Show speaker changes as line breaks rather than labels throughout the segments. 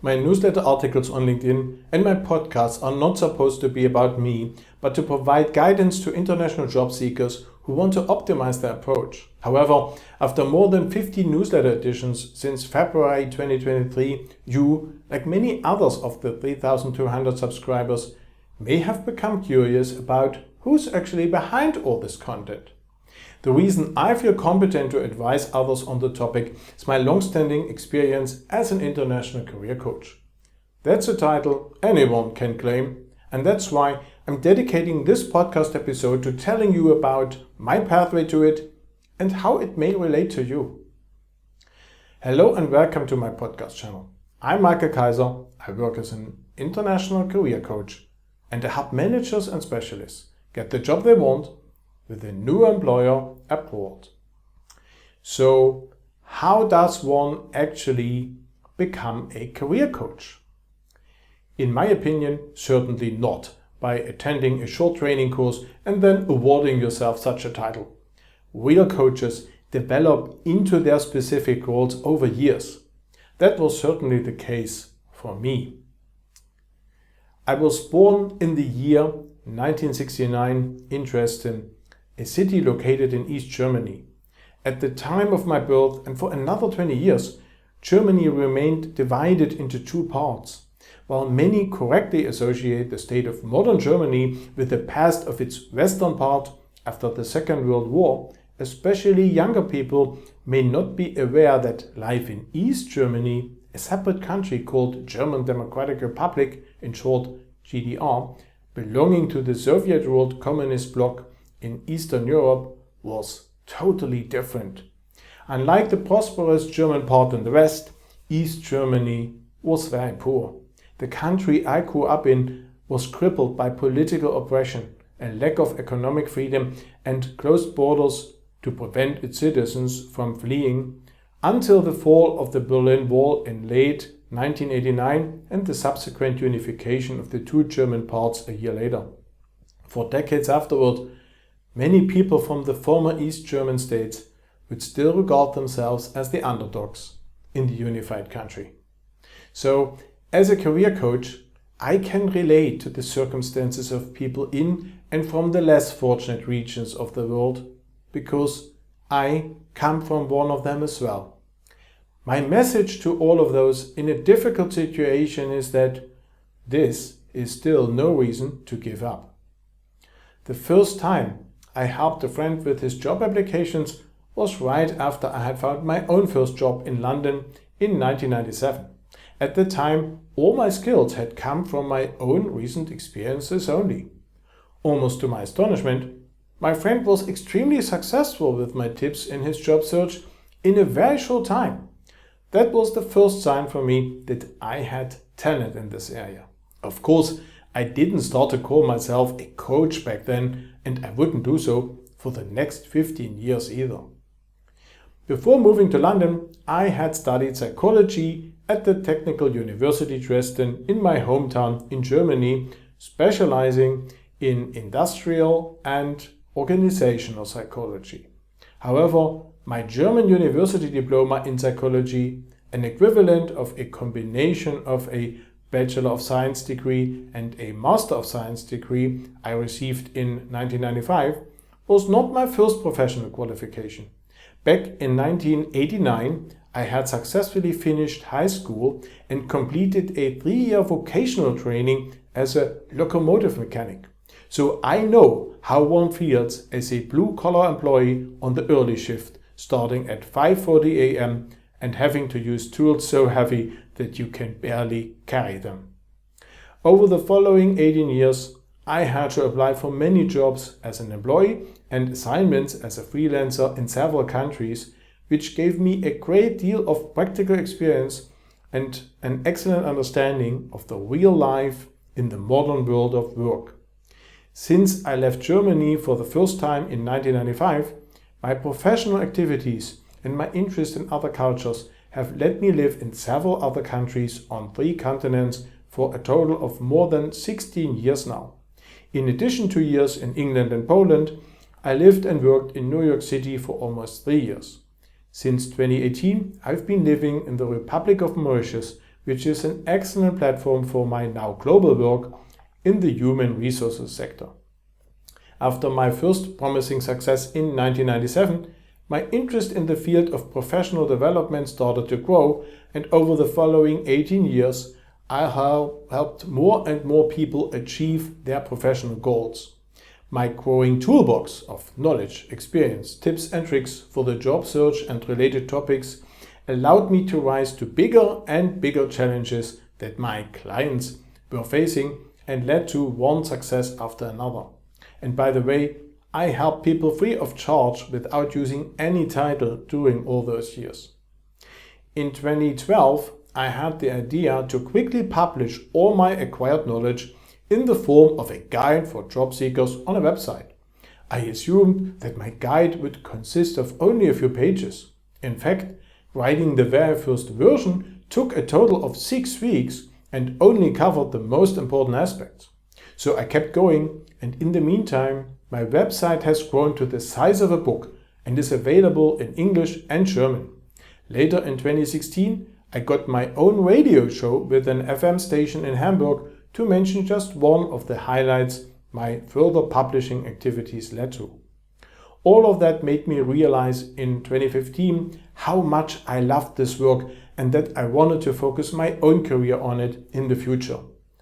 My newsletter articles on LinkedIn and my podcasts are not supposed to be about me, but to provide guidance to international job seekers who want to optimize their approach. However, after more than 50 newsletter editions since February 2023, you, like many others of the 3,200 subscribers, may have become curious about who's actually behind all this content. The reason I feel competent to advise others on the topic is my long-standing experience as an international career coach. That's a title anyone can claim, and that's why I'm dedicating this podcast episode to telling you about my pathway to it and how it may relate to you. Hello and welcome to my podcast channel. I'm Michael Kaiser. I work as an international career coach and I help managers and specialists get the job they want with a new employer abroad. So, how does one actually become a career coach? In my opinion, certainly not by attending a short training course and then awarding yourself such a title. Real coaches develop into their specific roles over years. That was certainly the case for me. I was born in the year 1969 in Dresden, a city located in East Germany. At the time of my birth and for another 20 years, Germany remained divided into two parts. While many correctly associate the state of modern Germany with the past of its western part after the Second World War, especially younger people may not be aware that life in East Germany, a separate country called German Democratic Republic, in short GDR, belonging to the Soviet-ruled communist bloc in Eastern Europe, was totally different. Unlike the prosperous German part in the West, East Germany was very poor. The country I grew up in was crippled by political oppression, a lack of economic freedom, and closed borders to prevent its citizens from fleeing until the fall of the Berlin Wall in late 1989 and the subsequent unification of the two German parts a year later. For decades afterward, many people from the former East German states would still regard themselves as the underdogs in the unified country. So, as a career coach, I can relate to the circumstances of people in and from the less fortunate regions of the world because I come from one of them as well. My message to all of those in a difficult situation is that this is still no reason to give up. The first time I helped a friend with his job applications was right after I had found my own first job in London in 1997. At the time, all my skills had come from my own recent experiences only. Almost to my astonishment, my friend was extremely successful with my tips in his job search in a very short time. That was the first sign for me that I had talent in this area. Of course, I didn't start to call myself a coach back then, and I wouldn't do so for the next 15 years either. Before moving to London, I had studied psychology at the Technical University Dresden in my hometown in Germany, specializing in industrial and organizational psychology. However, my German university diploma in psychology, an equivalent of a combination of a Bachelor of Science degree and a Master of Science degree I received in 1995, was not my first professional qualification. Back in 1989, I had successfully finished high school and completed a 3-year vocational training as a locomotive mechanic. So I know how one feels as a blue-collar employee on the early shift, starting at 5:40 a.m. and having to use tools so heavy that you can barely carry them. Over the following 18 years, I had to apply for many jobs as an employee and assignments as a freelancer in several countries, which gave me a great deal of practical experience and an excellent understanding of the real life in the modern world of work. Since I left Germany for the first time in 1995, my professional activities and my interest in other cultures have let me live in several other countries on 3 continents for a total of more than 16 years now. In addition to years in England and Poland, I lived and worked in New York City for almost 3 years. Since 2018, I've been living in the Republic of Mauritius which is an excellent platform for my now global work in the human resources sector. After my first promising success in 1997, my interest in the field of professional development started to grow, and over the following 18 years, I helped more and more people achieve their professional goals. My growing toolbox of knowledge, experience, tips and tricks for the job search and related topics allowed me to rise to bigger and bigger challenges that my clients were facing and led to one success after another. And by the way, I help people free of charge without using any title during all those years. In 2012, I had the idea to quickly publish all my acquired knowledge in the form of a guide for job seekers on a website. I assumed that my guide would consist of only a few pages. In fact, writing the very first version took a total of 6 weeks and only covered the most important aspects. So I kept going, and in the meantime, my website has grown to the size of a book and is available in English and German. Later in 2016, I got my own radio show with an FM station in Hamburg, to mention just one of the highlights my further publishing activities led to. All of that made me realize in 2015 how much I loved this work and that I wanted to focus my own career on it in the future.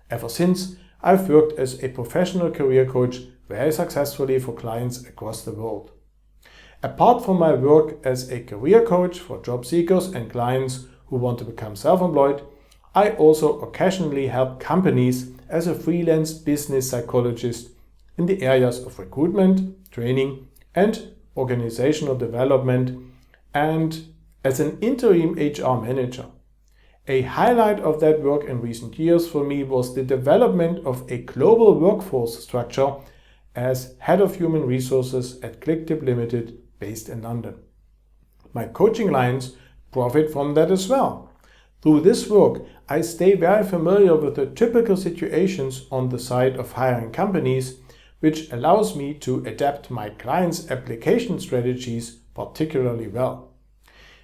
Ever since, I've worked as a professional career coach very successfully for clients across the world. Apart from my work as a career coach for job seekers and clients who want to become self-employed, I also occasionally help companies as a freelance business psychologist in the areas of recruitment, training, and organizational development, and as an interim HR manager. A highlight of that work in recent years for me was the development of a global workforce structure as head of human resources at ClickTip Limited based in London. My coaching clients profit from that as well. Through this work, I stay very familiar with the typical situations on the side of hiring companies, which allows me to adapt my clients' application strategies particularly well.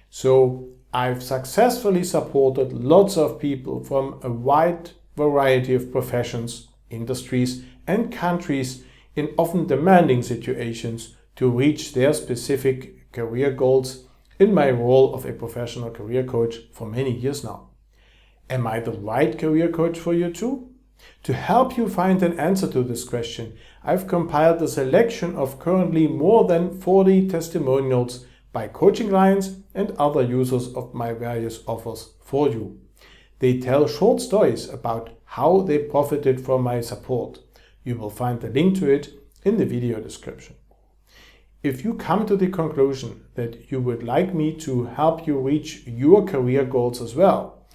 So I've successfully supported lots of people from a wide variety of professions, industries, and countries in often demanding situations to reach their specific career goals in my role of a professional career coach for many years now. Am I the right career coach for you too? To help you find an answer to this question, I've compiled a selection of currently more than 40 testimonials by coaching clients and other users of my various offers for you. They tell short stories about how they profited from my support. You will find the link to it in the video description. If you come to the conclusion that you would like me to help you reach your career goals as well,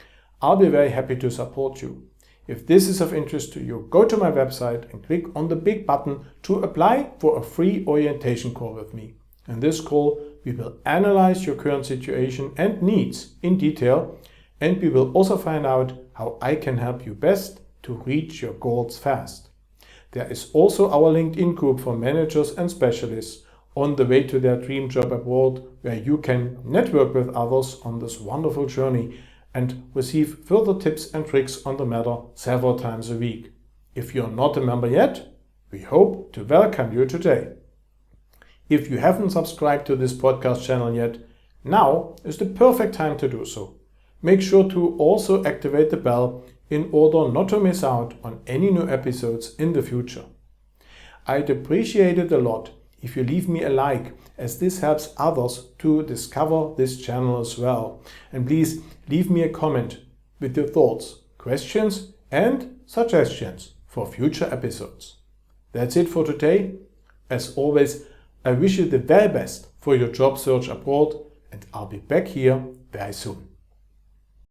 I'll be very happy to support you. If this is of interest to you, go to my website and click on the big button to apply for a free orientation call with me. In this call, we will analyze your current situation and needs in detail, and we will also find out how I can help you best to reach your goals fast. There is also our LinkedIn group for managers and specialists on the way to their dream job abroad, where you can network with others on this wonderful journey and receive further tips and tricks on the matter several times a week. If you're not a member yet, we hope to welcome you today. If you haven't subscribed to this podcast channel yet, now is the perfect time to do so. Make sure to also activate the bell in order not to miss out on any new episodes in the future. I'd appreciate it a lot if you leave me a like, as this helps others to discover this channel as well. And please leave me a comment with your thoughts, questions and suggestions for future episodes. That's it for today. As always, I wish you the very best for your job search abroad, and I'll be back here very soon.